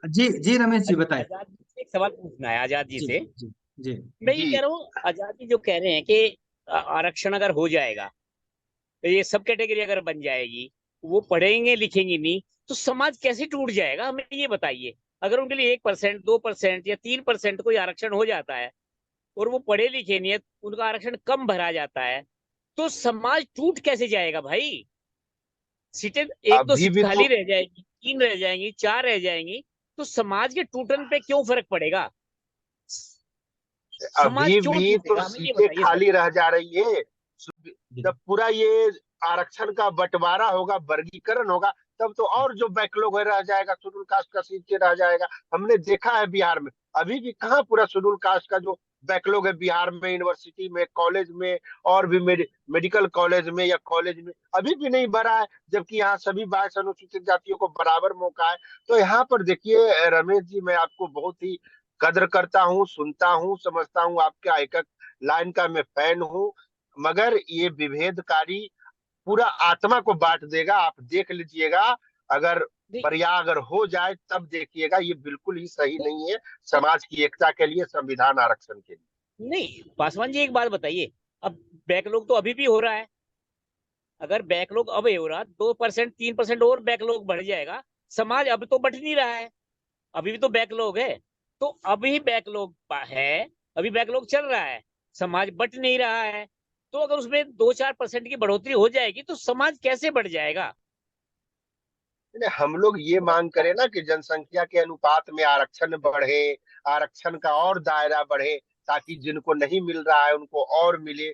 जी जी, रमेश जी बताएं। आजाद जी से एक सवाल पूछना है, आजाद जी जी से। जी जी मैं ये कह रहा हूँ, आजाद जी जो कह रहे हैं कि आरक्षण अगर हो जाएगा तो ये सब कैटेगरी अगर बन जाएगी, वो पढ़ेंगे लिखेंगे नहीं तो समाज कैसे टूट जाएगा, हमें ये बताइए। अगर उनके लिए 1%, 2% या 3% कोई आरक्षण हो जाता है और वो पढ़े लिखे नहीं है, उनका आरक्षण कम भरा जाता है, तो समाज टूट कैसे जाएगा भाई? सीटें एक दो अभी सीट भी खाली तो रह जाएगी, 3 रह जाएंगी, 4 रह जाएंगी, तो समाज के टूटन पे क्यों फर्क पड़ेगा? समाज अभी क्यों भी तो टूटेगा, हमें ये सीटें बताइए सर। खाली रह जा रही है। जी। जब पूरा ये आरक्षण का बंटवारा होगा, वर्गीकरण होगा, तब तो और जो बैकलॉग रह जाएगा, शेड्यूल कास्ट का सीटें रह जाएगा। हमने देखा है बिहार में अभी भी कहाँ पूरा शेड्यूल कास्ट का जो बैकलॉग है बिहार में, यूनिवर्सिटी में, कॉलेज में, और भी मेडिकल कॉलेज में या कॉलेज में अभी भी नहीं भरा है, जबकि यहाँ सभी 22 अनुसूचित जातियों को बराबर मौका है। तो यहाँ पर देखिए रमेश जी, मैं आपको बहुत ही कद्र करता हूँ, सुनता हूँ, समझता हूँ, आपका एक एक लाइन का मैं फैन हूँ, मगर ये विभेदकारी पूरा आत्मा को बांट देगा। आप देख लीजिएगा, अगर नहीं, बरिया अगर हो जाए तब देखिएगा, ये बिल्कुल ही सही नहीं है समाज की एकता के लिए, संविधान आरक्षण के लिए। नहीं पासवान जी, एक बात बताइए, अब बैकलॉग तो अभी भी हो रहा है। अगर बैकलॉग अब हो रहा, 2% 3% और बैकलॉग बढ़ जाएगा, समाज अब तो बढ़ नहीं रहा है, अभी भी तो बैकलॉग है। तो अभी बैकलॉग है, अभी बैकलॉग चल रहा है, समाज बढ़ नहीं रहा है। तो अगर उसमें 2-4% की बढ़ोतरी हो जाएगी तो समाज कैसे बढ़ जाएगा? हम लोग ये मांग करें ना कि जनसंख्या के अनुपात में आरक्षण बढ़े, आरक्षण का और दायरा बढ़े, ताकि जिनको नहीं मिल रहा है उनको और मिले।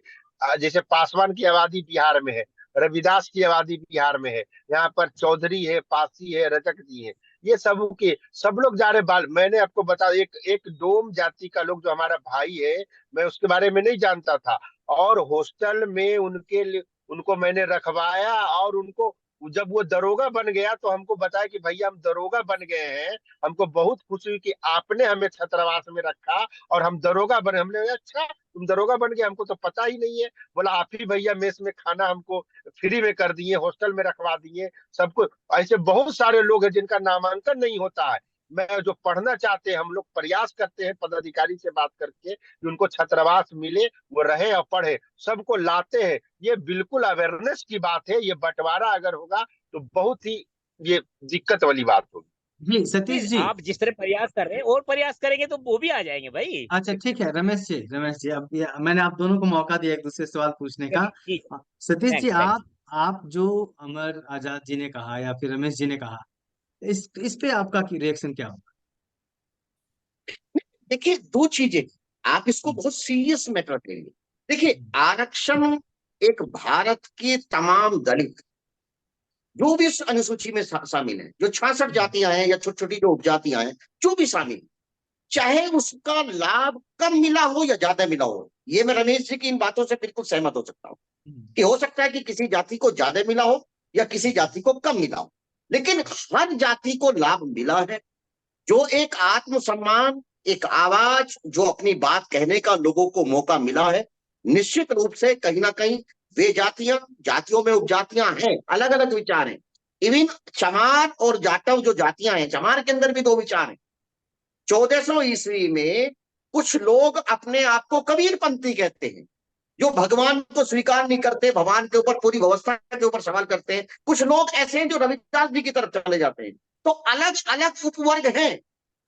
जैसे पासवान की आबादी बिहार में है, रविदास की आबादी बिहार में है, यहाँ पर चौधरी है, पासी है, रजक जी है, ये सब के सब लोग जा रहे बाल। मैंने आपको बता, एक एक डोम जाति का लोग जो हमारा भाई है, मैं उसके बारे में नहीं जानता था, और हॉस्टल में उनको मैंने रखवाया, और उनको जब वो दरोगा बन गया तो हमको बताया कि भैया हम दरोगा बन गए हैं। हमको बहुत खुशी हुई कि आपने हमें छात्रावास में रखा और हम दरोगा बने। हमने कहा, अच्छा तुम दरोगा बन गए, हमको तो पता ही नहीं है। बोला आप ही भैया मेस में खाना हमको फ्री में कर दिए, हॉस्टल में रखवा दिए सबको। ऐसे बहुत सारे लोग हैं जिनका नामांकन नहीं होता है। मैं जो पढ़ना चाहते हैं, हम लोग प्रयास करते हैं पदाधिकारी से बात करके कि उनको छात्रावास मिले, वो रहे और पढ़े, सबको लाते हैं। ये बिल्कुल अवेयरनेस की बात है। ये बंटवारा अगर होगा तो बहुत ही ये दिक्कत वाली बात होगी। जी सतीश जी। आप जिस तरह प्रयास कर रहे हैं और प्रयास करेंगे तो वो भी आ जाएंगे भाई। अच्छा ठीक है रमेश जी, अब मैंने आप दोनों को मौका दिया एक दूसरे से सवाल पूछने का। चलिए ठीक। Satish ji, thanks thanks. आप जो अमर आजाद जी ने कहा या फिर रमेश जी ने कहा, इस पे आपका रिएक्शन क्या होगा? देखिए, दो चीजें, आप इसको बहुत सीरियस मैटर लेंगे। देखिए, आरक्षण एक भारत के तमाम दलित जो भी इस अनुसूची में शामिल है, जो 66 जातियां हैं या छोटी छोटी जो उपजातियां हैं, जो भी शामिल, चाहे उसका लाभ कम मिला हो या ज्यादा मिला हो, ये मैं रमेश जी की इन बातों से बिल्कुल सहमत हो सकता हूं कि हो सकता है कि किसी जाति को ज्यादा मिला हो या किसी जाति को कम मिला हो, लेकिन हर जाति को लाभ मिला है। जो एक आत्मसम्मान, एक आवाज, जो अपनी बात कहने का लोगों को मौका मिला है, निश्चित रूप से कहीं ना कहीं वे जातियां, जातियों में उपजातियां हैं, अलग अलग विचार हैं। इवन चमार और जाटव जो जातियां हैं, चमार के अंदर भी दो विचार हैं। 1400 ईस्वी में कुछ लोग अपने आप को कबीरपंथी कहते हैं, जो भगवान को स्वीकार नहीं करते, भगवान के ऊपर, पूरी व्यवस्था के ऊपर सवाल करते हैं। कुछ लोग ऐसे हैं जो रविदास जी की तरफ चले जाते हैं। तो अलग अलग उपवर्ग हैं,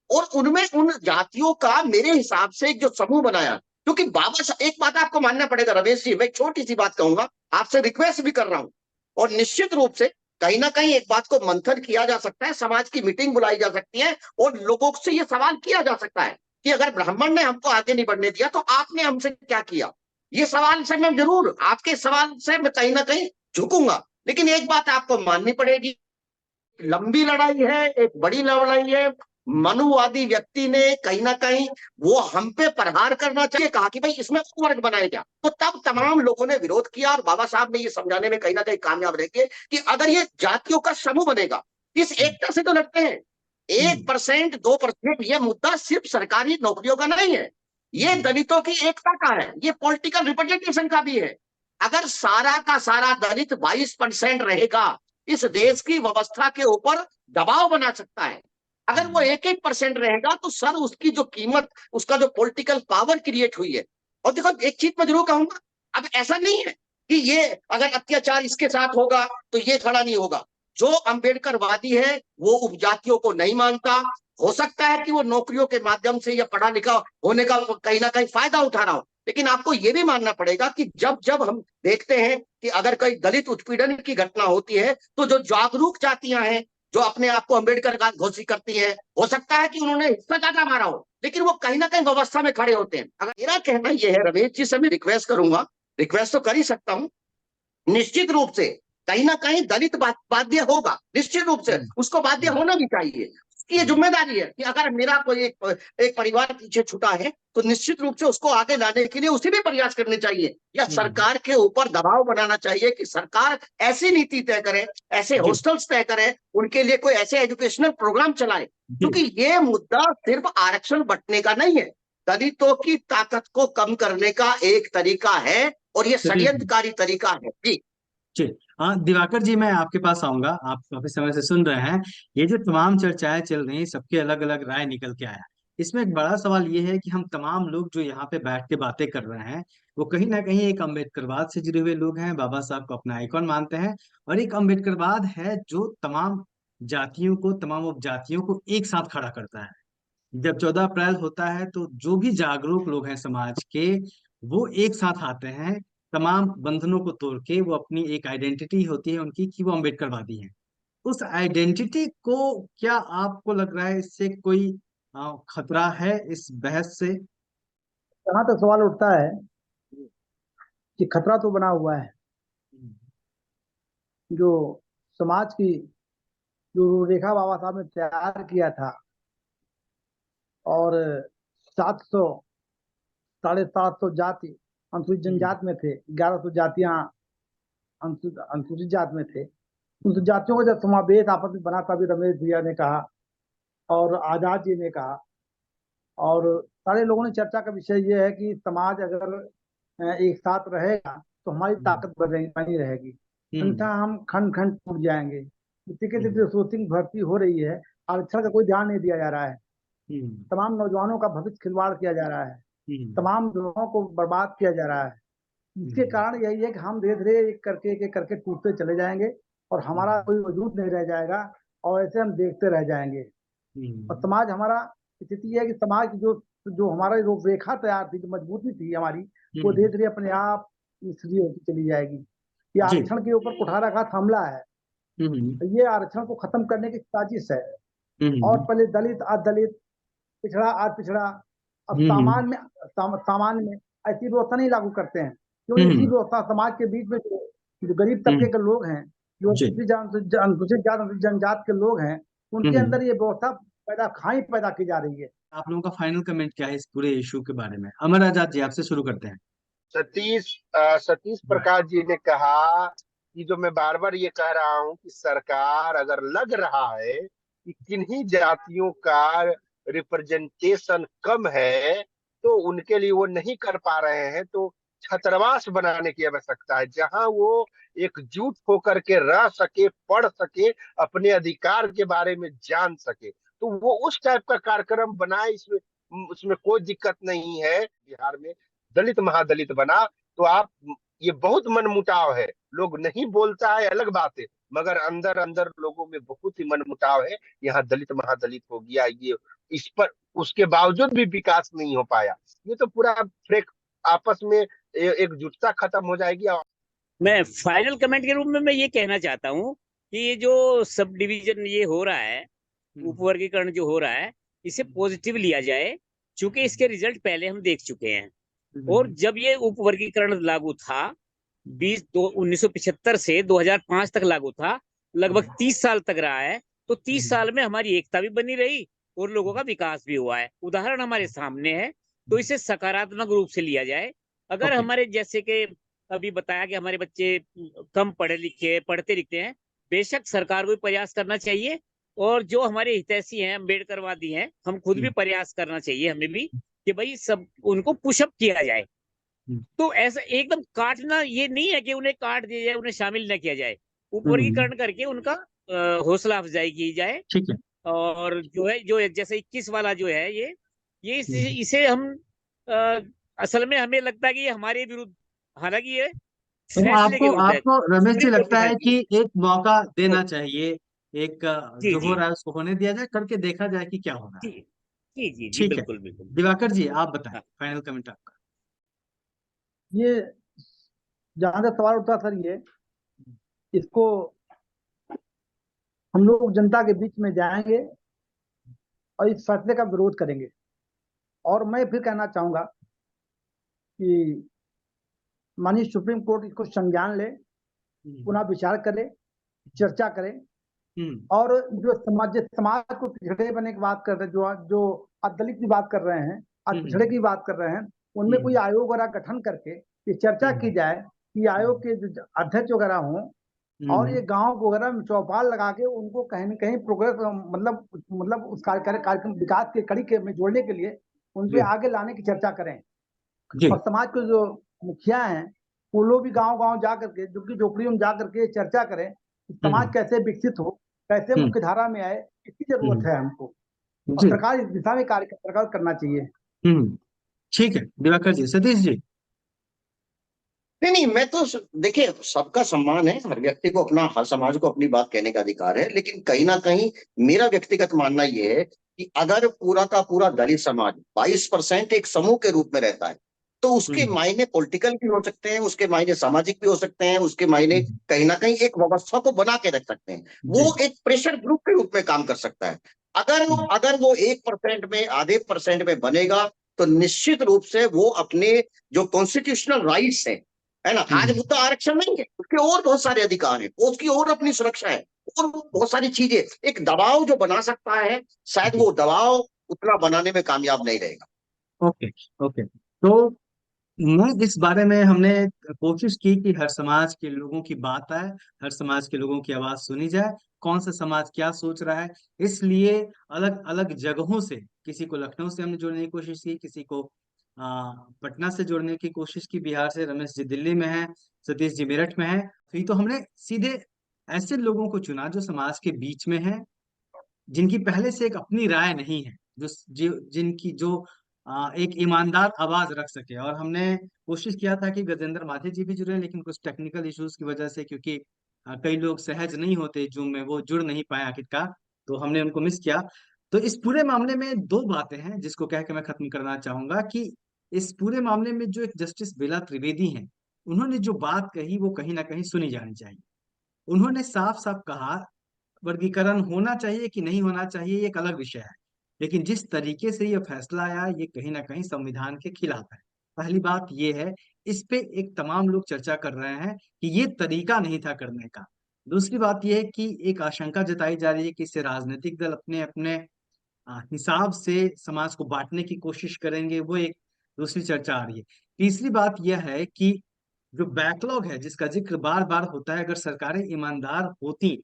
और उनमें उन जातियों का मेरे हिसाब से एक जो समूह बनाया, क्योंकि बाबा साहब, एक बात आपको मानना पड़ेगा रमेश जी, मैं एक छोटी सी बात कहूंगा, आपसे रिक्वेस्ट भी कर रहा हूं, और निश्चित रूप से कहीं ना कहीं एक बात को मंथन किया जा सकता है, समाज की मीटिंग बुलाई जा सकती है, और लोगों से यह सवाल किया जा सकता है कि अगर ब्राह्मण ने हमको आगे नहीं बढ़ने दिया तो आपने हमसे क्या किया। ये सवाल से मैं जरूर, आपके सवाल से मैं कहीं ना कहीं झुकूंगा, लेकिन एक बात आपको माननी पड़ेगी, लंबी लड़ाई है, एक बड़ी लड़ाई है। मनुवादी व्यक्ति ने कहीं ना कहीं वो हम पे प्रहार करना चाहिए, कहा कि भाई इसमें वर्ग बनाए क्या, तो तब तमाम लोगों ने विरोध किया, और बाबा साहब ने ये समझाने में कहीं ना कहीं कामयाब रह गए कि अगर ये जातियों का समूह बनेगा, इस एकता से तो लगते हैं। 1% 2% ये मुद्दा सिर्फ सरकारी नौकरियों का नहीं है, ये दलितों की एकता का है, ये पॉलिटिकल रिप्रेजेंटेशन का भी है। अगर सारा का सारा दलित 22% रहेगा, इस देश की व्यवस्था के ऊपर दबाव बना सकता है। अगर वो 1-1% रहेगा तो सर उसकी जो कीमत, उसका जो पॉलिटिकल पावर क्रिएट हुई है। और देखो, एक चीज मैं जरूर कहूंगा, अब ऐसा नहीं है कि ये अगर अत्याचार इसके साथ होगा तो ये खड़ा नहीं होगा। जो अम्बेडकरवादी है वो उपजातियों को नहीं मानता। हो सकता है कि वो नौकरियों के माध्यम से या पढ़ा लिखा होने का कहीं ना कहीं फायदा उठा रहा हो, लेकिन आपको ये भी मानना पड़ेगा कि जब जब हम देखते हैं कि अगर कोई दलित उत्पीड़न की घटना होती है तो जो जागरूक जातियां हैं, जो अपने आप को अम्बेडकर का घोषित करती हैं, हो सकता है कि उन्होंने हिस्सा ज्यादा मारा हो, लेकिन वो कहीं ना कहीं व्यवस्था में खड़े होते हैं। अगर मेरा कहना यह है, रमेश जी से मैं रिक्वेस्ट करूंगा, रिक्वेस्ट तो कर ही सकता हूं, निश्चित रूप से कहीं ना कहीं दलित बाध्य होगा, निश्चित रूप से उसको बाध्य होना भी चाहिए। उसकी ये जिम्मेदारी है कि अगर मेरा कोई एक परिवार पीछे छूटा है तो निश्चित रूप से उसको आगे लाने के लिए उसे भी प्रयास करने चाहिए, या सरकार के ऊपर दबाव बनाना चाहिए कि सरकार ऐसी नीति तय करे, ऐसे हॉस्टल्स तय करे, उनके लिए कोई ऐसे एजुकेशनल प्रोग्राम चलाए। क्योंकि ये मुद्दा सिर्फ आरक्षण बंटने का नहीं है, दलितों की ताकत को कम करने का एक तरीका है, और ये षड्यंत्रकारी तरीका है। जी हाँ दिवाकर जी, मैं आपके पास आऊंगा। आप काफी समय से सुन रहे हैं, ये जो तमाम चर्चाएं चल रही हैं, सबके अलग अलग राय निकल के आया। इसमें एक बड़ा सवाल ये है कि हम तमाम लोग जो यहाँ पे बैठ के बातें कर रहे हैं, वो कहीं ना कहीं एक अम्बेडकरवाद से जुड़े हुए लोग हैं, बाबा साहब को अपना आइकॉन मानते हैं, और एक अम्बेडकरवाद है जो तमाम जातियों को, तमाम उपजातियों को एक साथ खड़ा करता है। जब 14 अप्रैल होता है तो जो भी जागरूक लोग हैं समाज के, वो एक साथ आते हैं, तमाम बंधनों को तोड़ के। वो अपनी एक आइडेंटिटी होती है उनकी कि वो अम्बेडकरवादी हैं। उस आइडेंटिटी को, क्या आपको लग रहा है इससे कोई खतरा है इस बहस से? जहां तक सवाल उठता है कि खतरा तो बना हुआ है, जो समाज की जो रूपरेखा बाबा साहब ने तैयार किया था, और 700 750 जाति अनुसूचित जनजाति में थे, 1100 जातियां अनुसूचित जाति में थे। उन जातियों का जब समावेश आपस में बना, तभी रमेश भैया ने कहा और आजाद जी ने कहा, और सारे लोगों ने चर्चा का विषय ये है कि समाज अगर एक साथ रहेगा तो हमारी ताकत बनी रहेगी, अन्यथा हम खंड खंड टूट जाएंगे। इसी के रिसोर्सिंग भर्ती हो रही है, आरक्षण का कोई ध्यान नहीं दिया जा रहा है, तमाम नौजवानों का भविष्य खिलवाड़ किया जा रहा है, तमाम लोगों को बर्बाद किया जा रहा है। इसके कारण यही है कि हम धीरे धीरे एक करके टूटते चले जाएंगे और हमारा कोई वजूद नहीं रह जाएगा, और ऐसे हम देखते रह जाएंगे। और समाज हमारा स्थिति है कि समाज की जो हमारा रूपरेखा तैयार थी, जो मजबूती थी हमारी, वो धीरे धीरे अपने आप निष्क्रिय होती चली जाएगी। ये आरक्षण के ऊपर कुठाराघात हमला है, ये आरक्षण को खत्म करने की साजिश है। और पहले दलित आज दलित, पिछड़ा आज पिछड़ा, अब सामान्य में ऐसी व्यवस्था नहीं लागू करते हैं, क्योंकि इसी व्यवस्था समाज के बीच में जो गरीब तबके के लोग हैं, जो अनुसूचित जनजाति के लोग हैं, उनके अंदर ये व्यवस्था पैदा की जा रही है। आप लोगों का फाइनल कमेंट क्या है इस पूरे इशू के बारे में? अमर आजाद जी, आपसे शुरू करते हैं। सतीश प्रकाश जी ने कहा कि जो मैं बार बार ये कह रहा हूं कि सरकार अगर लग रहा है कि किन्हीं जातियों का रिप्रेजेंटेशन कम है तो उनके लिए वो नहीं कर पा रहे हैं, तो छात्रावास बनाने की आवश्यकता है, जहां वो एकजुट होकर के रह सके, पढ़ सके, अपने अधिकार के बारे में जान सके। तो वो उस टाइप का कार्यक्रम बनाए, इसमें उसमें कोई दिक्कत नहीं है। बिहार में दलित महादलित बना तो आप, ये बहुत मनमुटाव है, लोग नहीं बोलता है अलग बात है, मगर अंदर अंदर लोगों में बहुत ही मनमुटाव है। यहाँ दलित महादलित हो गया, ये इस पर उसके बावजूद भी विकास नहीं हो पाया। ये तो पूरा फ्रेक आपस में एकजुटता खत्म हो जाएगी। मैं फाइनल कमेंट के रूप में मैं ये कहना चाहता हूँ कि ये जो सब डिवीजन ये हो रहा है, उपवर्गीकरण जो हो रहा है, इसे पॉजिटिव लिया जाए, क्योंकि इसके रिजल्ट पहले हम देख चुके हैं। और जब ये उपवर्गीकरण लागू था 1975 से 2005 तक लागू था, लगभग 30 साल तक रहा है, तो 30 साल में हमारी एकता भी बनी रही और लोगों का विकास भी हुआ है। उदाहरण हमारे सामने है, तो इसे सकारात्मक रूप से लिया जाए। अगर हमारे जैसे कि अभी बताया कि हमारे बच्चे कम पढ़ते लिखते हैं, बेशक सरकार को भी प्रयास करना चाहिए, और जो हमारे हितैषी हैं, अम्बेडकरवादी हैं, हम खुद भी प्रयास करना चाहिए हमें भी, कि भाई सब उनको पुशअप किया जाए। तो ऐसा एकदम काटना ये नहीं है कि उन्हें काट दिया जाए, उन्हें शामिल न किया जाए, उपवर्गीकरण करके उनका हौसला अफजाई की जाए। ठीक है। और जो है जैसे 21 वाला जो है ये इसे हम असल में हमें लगता है कि ये हमारे विरुद्ध, हालांकि ये तो फैसले की आपको जरूरत है। आपको रमेश जी सुप्रीम कोर्ट लगता के है फैसले कि एक मौका देना चाहिए, एक जी जो हो जी रहा है उसको होने दिया जाए, करके देखा जाए कि क्या हो रहा जी है। जी जी जी ठीक है, बिल्कुल बिल्कुल। दिवाकर जी आप बताएं, हाँ फाइनल कमेंट आपका। ये जहां तक सवाल उठता सर, ये इसको हम लोग जनता के बीच में जाएंगे और इस फैसले का विरोध करेंगे। और मैं फिर कहना चाहूंगा कि माननीय सुप्रीम कोर्ट इसको संज्ञान ले, पुनः विचार करे, चर्चा करे। हम्म और जिस समाज को पिछड़े बनने की बात कर रहे हैं, जो जो आज दलित की बात कर रहे हैं, आज हम्म पिछड़े की बात कर रहे हैं, उनमें कोई आयोग वगैरह गठन करके ये चर्चा की जाए कि आयोग के जो अध्यक्ष वगैरह हों, और ये गांव वगैरह में चौपाल लगा के उनको कहीं न कहीं प्रोग्रेस, मतलब उस कार्यक्रम विकास के कड़ी के में जोड़ने के लिए उन पे जी आगे लाने की चर्चा करें। जी और समाज के जो मुखिया हैं, वो लोग भी गांव गांव जा करके, झुग्गी झोपड़ियों में जा करके चर्चा करें कि समाज हम्म कैसे विकसित हो, कैसे हम्म मुख्य धारा में आए, इसकी जरूरत है हमको। और जी सरकार इस दिशा में सरकार करना चाहिए। हम्म ठीक है, दिवाकर जी। सतीश जी। नहीं नहीं, मैं तो देखिए, सबका सम्मान है, हर व्यक्ति को अपना, हर समाज को अपनी बात कहने का अधिकार है, लेकिन कहीं ना कहीं मेरा व्यक्तिगत मानना यह है कि अगर पूरा का पूरा दलित समाज 22% एक समूह के रूप में रहता है, तो उसके हम्म मायने पॉलिटिकल भी हो सकते हैं, उसके मायने सामाजिक भी हो सकते हैं, उसके मायने हम्म, कहीं ना कहीं एक व्यवस्था को बना के रख सकते हैं। जी वो एक प्रेशर ग्रुप के रूप में काम कर सकता है। हम्म अगर वो 1% में, आधे परसेंट में बनेगा, तो निश्चित रूप से वो अपने जो कॉन्स्टिट्यूशनल राइट्स हैं, है ना, आज हम्म मुद्दा आरक्षण नहीं है, उसके और बहुत सारे अधिकार हैं, उसकी और अपनी सुरक्षा है, और बहुत सारी चीजें, एक दबाव जो बना सकता है, शायद जी वो दबाव उतना बनाने में कामयाब नहीं रहेगा। Okay okay. तो मैं इस बारे में हमने कोशिश की कि हर समाज के लोगों की बात आए, हर समाज के लोगों की आवाज सुनी जाए, कौन सा समाज क्या सोच रहा है। इसलिए अलग अलग जगहों से, किसी को लखनऊ से हमने जोड़ने की कोशिश की, किसी को पटना से जोड़ने की कोशिश की, बिहार से रमेश जी दिल्ली में है, सतीश जी मेरठ में है। फिर तो हमने सीधे ऐसे लोगों को चुना जो समाज के बीच में है, जिनकी पहले से एक अपनी राय नहीं है, जिनकी जो एक ईमानदार आवाज रख सके। और हमने कोशिश किया था कि गजेंद्र मांझी जी भी जुड़े, लेकिन कुछ टेक्निकल इश्यूज की वजह से, क्योंकि कई लोग सहज नहीं होते जूम में, वो जुड़ नहीं पाए आखिरकार, तो हमने उनको मिस किया। तो इस पूरे मामले में दो बातें हैं जिसको कह के मैं खत्म करना चाहूंगा कि इस पूरे मामले में जो एक जस्टिस बेला त्रिवेदी हैं, उन्होंने जो बात कही वो कहीं ना कहीं सुनी जानी चाहिए। उन्होंने साफ साफ कहा, वर्गीकरण होना चाहिए कि नहीं होना चाहिए ये एक अलग विषय है, लेकिन जिस तरीके से ये फैसला आया ये कहीं ना कहीं संविधान के खिलाफ है। पहली बात ये है, इस पे एक तमाम लोग चर्चा कर रहे हैं कि ये तरीका नहीं था करने का। दूसरी बात यह है कि एक आशंका जताई जा रही है कि इससे राजनीतिक दल अपने अपने हिसाब से समाज को बांटने की कोशिश करेंगे, वो एक दूसरी चर्चा आ रही है। तीसरी बात यह है कि जो बैकलॉग है जिसका जिक्र बार बार होता है, अगर सरकारें ईमानदार होती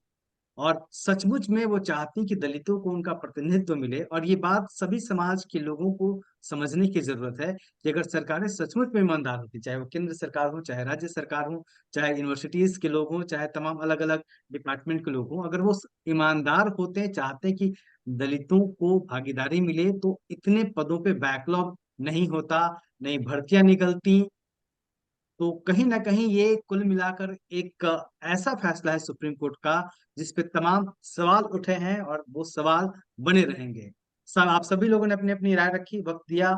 और सचमुच में वो चाहती कि दलितों को उनका प्रतिनिधित्व मिले, और ये बात सभी समाज के लोगों को समझने की जरूरत है कि अगर सरकारें सचमुच में ईमानदार होती, चाहे वो केंद्र सरकार हो, चाहे राज्य सरकार हो, चाहे यूनिवर्सिटीज के लोग हों, चाहे तमाम अलग अलग डिपार्टमेंट के लोग हों, अगर वो ईमानदार होते, चाहते हैं कि दलितों को भागीदारी मिले, तो इतने पदों पे बैकलॉग नहीं होता, नई भर्तियां निकलती। तो कहीं ना कहीं ये कुल मिलाकर एक ऐसा फैसला है सुप्रीम कोर्ट का जिसपे तमाम सवाल उठे हैं और वो सवाल बने रहेंगे। सब आप सभी लोगों ने अपनी अपनी राय रखी, वक्त दिया,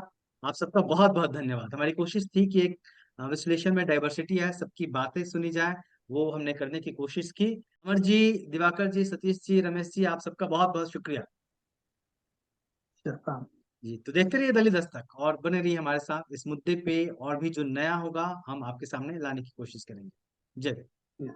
आप सबका बहुत बहुत धन्यवाद। हमारी कोशिश थी कि एक विश्लेषण में डाइवर्सिटी है, सबकी बातें सुनी जाए, वो हमने करने की कोशिश की। अमर जी, दिवाकर जी, सतीश जी, रमेश जी, आप सबका बहुत बहुत शुक्रिया जी। तो देखते रहिए दलित दस्तक और बने रहिए हमारे साथ इस मुद्दे पे, और भी जो नया होगा हम आपके सामने लाने की कोशिश करेंगे। जय हिंद।